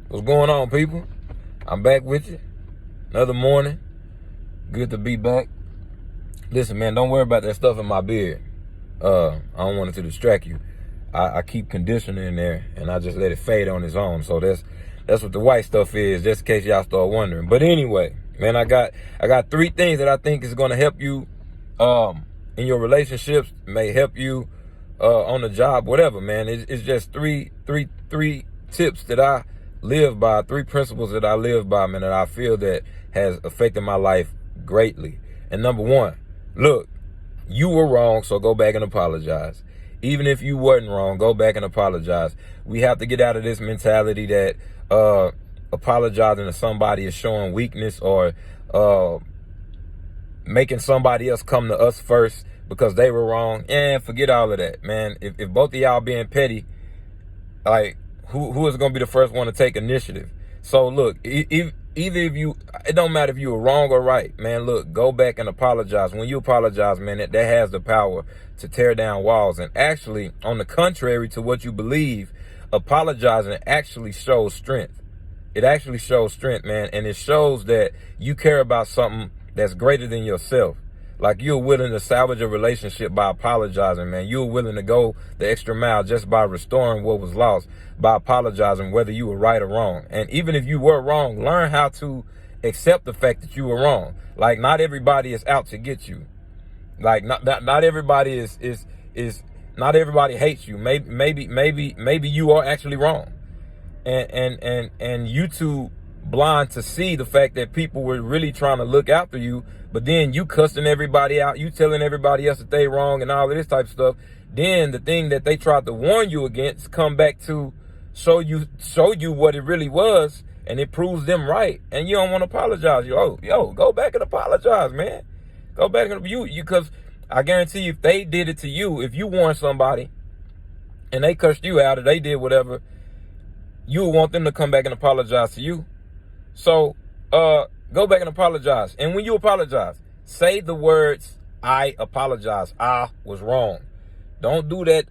What's going on, people? I'm back with you. Another morning. Good to be back. Listen, man, don't worry about that stuff in my beard. I don't want it to distract you. I keep conditioner in there, and I just let it fade on its own. So that's what the white stuff is, just in case y'all start wondering. But anyway, man, I got 3 things that I think is going to help you in your relationships, may help you on the job, whatever, man. It's just three tips that I live by, 3 principles that I live by, man, that I feel that has affected my life greatly. And number 1, look, you were wrong, so go back and apologize. Even if you wasn't wrong, go back and apologize. We have to get out of this mentality that apologizing to somebody is showing weakness or making somebody else come to us first because they were wrong. And forget all of that, man. If both of y'all being petty, like, who is going to be the first one to take initiative? So look, either if you, it don't matter if you were wrong or right, man. Look, go back and apologize. When you apologize, man, that has the power to tear down walls. And actually, on the contrary to what you believe, apologizing actually shows strength. It actually shows strength, man. And it shows that you care about something that's greater than yourself. Like, you're willing to salvage a relationship by apologizing, man. You're willing to go the extra mile just by restoring what was lost, by apologizing, whether you were right or wrong. And even if you were wrong, learn how to accept the fact that you were wrong. Like, not everybody is out to get you. Like, not everybody is not everybody hates you. Maybe you are actually wrong. And you too blind to see the fact that people were really trying to look after you, but then you cussing everybody out, you telling everybody else that they wrong and all of this type of stuff. Then the thing that they tried to warn you against come back to show you what it really was, and it proves them right, and you don't want to apologize. Yo, go back and apologize, man. Go back and you because I guarantee you, if they did it to you, if you warned somebody and they cussed you out or they did whatever, you would want them to come back and apologize to you. So go back and apologize. And when you apologize, say the words, "I apologize. I was wrong." Don't do that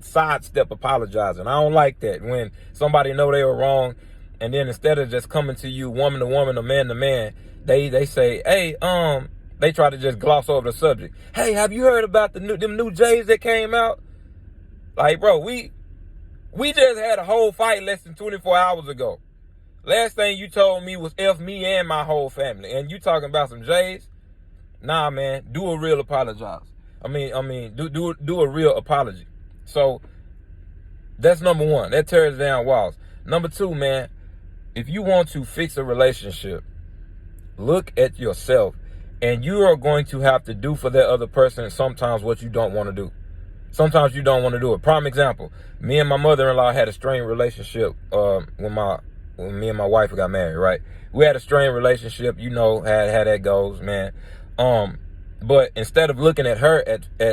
sidestep apologizing. I don't like that. When somebody know they were wrong, and then instead of just coming to you woman to woman or man to man, they say, "Hey, they try to just gloss over the subject. Hey, have you heard about them new J's that came out?" Like, bro, we just had a whole fight less than 24 hours ago. Last thing you told me was F me and my whole family. And you talking about some J's? Nah, man, do a real apologize. Do a real apology. So that's number 1. That tears down walls. Number 2, man, if you want to fix a relationship, look at yourself. And you are going to have to do for that other person sometimes what you don't want to do. Sometimes you don't want to do it. Prime example, me and my mother-in-law had a strained relationship when me and my wife got married, right? We had a strained relationship, how that goes, man. But instead of looking at her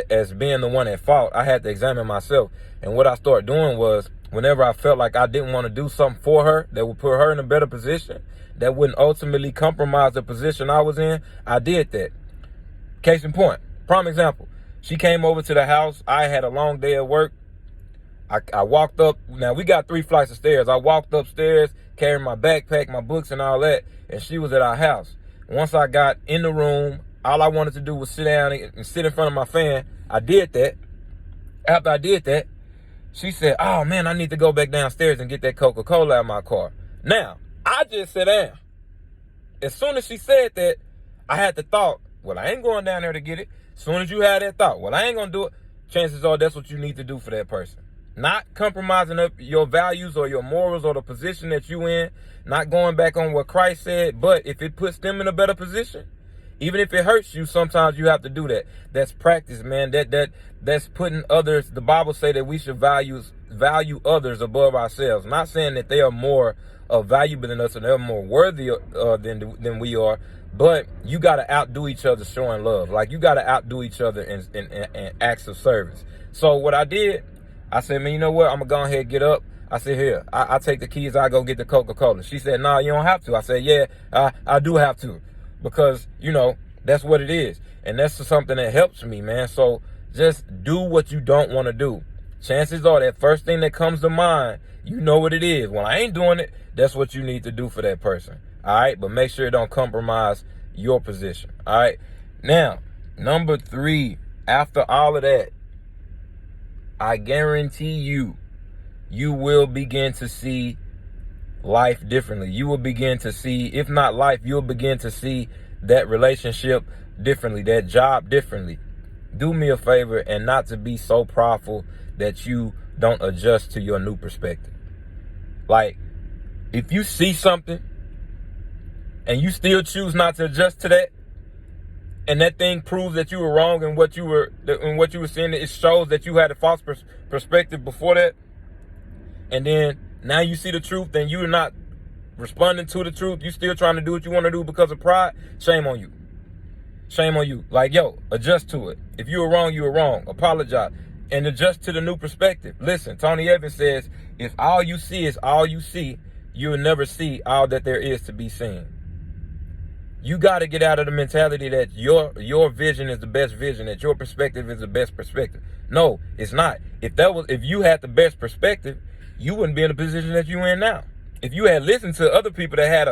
as being the one at fault, I had to examine myself. And what I started doing was, whenever I felt like I didn't want to do something for her that would put her in a better position, that wouldn't ultimately compromise the position I was in, I did that. Case in point, prime example, she came over to the house. I had a long day at work. I walked up. Now, we got 3 flights of stairs. I walked upstairs, carrying my backpack, my books, and all that, and she was at our house. Once I got in the room, all I wanted to do was sit down and sit in front of my fan. I did that. After I did that, she said, "Oh, man, I need to go back downstairs and get that Coca-Cola out of my car." Now, I just sat down. As soon as she said that, I had the thought, well, I ain't going down there to get it. As soon as you had that thought, well, I ain't going to do it, chances are that's what you need to do for that person. Not compromising up your values or your morals or the position that you in, not going back on what Christ said, but if it puts them in a better position, even if it hurts you, sometimes you have to do that. That's practice, man. That's putting others, the Bible say that we should value others above ourselves. Not saying that they are more valuable than us and they're more worthy than we are, but you got to outdo each other showing love. Like, you got to outdo each other in acts of service. So what I did, I said, man, you know what? I'm going to go ahead and get up. I said, here, I take the keys. I go get the Coca-Cola. She said, nah, you don't have to. I said, yeah, I do have to, because, that's what it is. And that's something that helps me, man. So just do what you don't want to do. Chances are that first thing that comes to mind, You know what it is. When I ain't doing it, that's what you need to do for that person. All right? But make sure it don't compromise your position. All right? Now, number 3, after all of that, I guarantee you will begin to see life differently. You will begin to see, if not life, you'll begin to see that relationship differently, that job differently. Do me a favor and not to be so prideful that you don't adjust to your new perspective. Like, if you see something and you still choose not to adjust to that, and that thing proves that you were wrong in what you were seeing, it shows that you had a false perspective before that, and then now you see the truth, and you're not responding to the truth, you still trying to do what you want to do because of pride, shame on you. Shame on you. Like, yo, adjust to it. If you were wrong, you were wrong. Apologize and adjust to the new perspective. Listen, Tony Evans says, if all you see is all you see, you will never see all that there is to be seen. You got to get out of the mentality that your vision is the best vision, that your perspective is the best perspective. No, it's not. If you had the best perspective, you wouldn't be in the position that you're in now. If you had listened to other people that had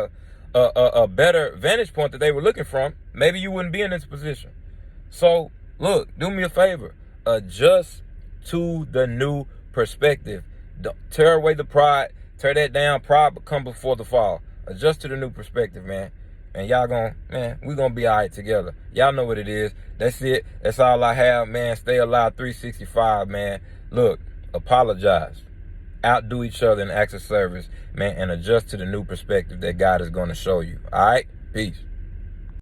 a better vantage point that they were looking from, maybe you wouldn't be in this position. So, look, do me a favor. Adjust to the new perspective. Don't tear away the pride. Tear that down. Pride will come before the fall. Adjust to the new perspective, man. And we're going to be all right together. Y'all know what it is. That's it. That's all I have, man. Stay alive 365, man. Look, apologize. Outdo each other in acts of service, man, and adjust to the new perspective that God is going to show you. All right? Peace.